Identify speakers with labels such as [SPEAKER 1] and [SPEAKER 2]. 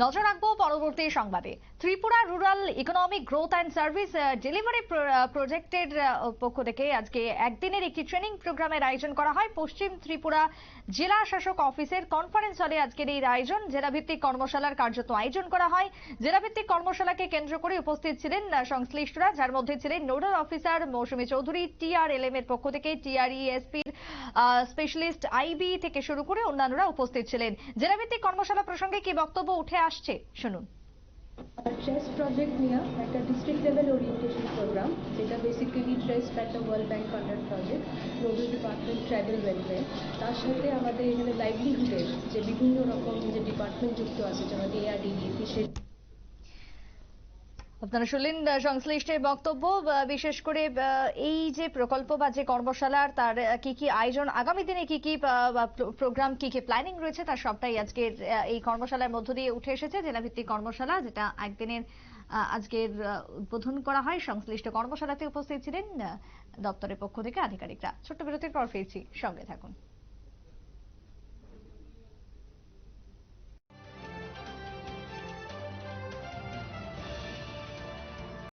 [SPEAKER 1] নজর রাখবো পরবর্তী সংবাদে। Tripura rural economic growth and service delivery প্রজেক্টের পক্ষ থেকে আজকে একদিনের একটি ট্রেনিং প্রোগ্রামের আয়োজন করা হয় পশ্চিম ত্রিপুরা জেলা শাসক অফিসের কনফারেন্স হলে। আজকের এই আয়োজন জেলাভিত্তিক কর্মশালার কার্যত আয়োজন করা হয়। জেলাভিত্তিক কর্মশালাকে কেন্দ্র করে উপস্থিত ছিলেন সংশ্লিষ্টরা, যার মধ্যে ছিলেন নোডাল অফিসার মৌসুমী চৌধুরী, TRLM এর পক্ষ থেকে TRESPর স্পেশালিস্ট IB থেকে শুরু করে অন্যান্যরা উপস্থিত ছিলেন। জেলাভিত্তিক কর্মশালা প্রসঙ্গে কি বক্তব্য উঠে আসছে শুনুন।
[SPEAKER 2] ট্রেস প্রজেক্ট নিয়ে একটা ডিস্ট্রিক্ট লেভেল ওরিয়েন্টেশন প্রোগ্রাম, যেটা বেসিক্যালি ট্রেস একটা world bank funded project, nodal department tribal welfare. তার সাথে আমাদের এখানে লাইভলিহুডের যে বিভিন্ন রকম যে ডিপার্টমেন্ট যুক্ত আছে, যেমন ARDD, ফিশারি।
[SPEAKER 1] আপনারা শুনলেন সংশ্লিষ্টের বক্তব্য। বিশেষ করে এই যে প্রকল্প বা যে কর্মশালার তার কি কি আয়োজন, আগামী দিনে কি কি প্রোগ্রাম, কি কি প্ল্যানিং রয়েছে, তার সবটাই আজকের এই কর্মশালার মধ্য দিয়ে উঠে এসেছে। জেলাভিত্তিক কর্মশালা যেটা একদিনের আজকের উদ্বোধন করা হয়। সংশ্লিষ্ট কর্মশালাতে উপস্থিত ছিলেন দপ্তরের পক্ষ থেকে আধিকারিকরা। ছোট্ট বিরতির পর ফিরছি, সঙ্গে থাকুন।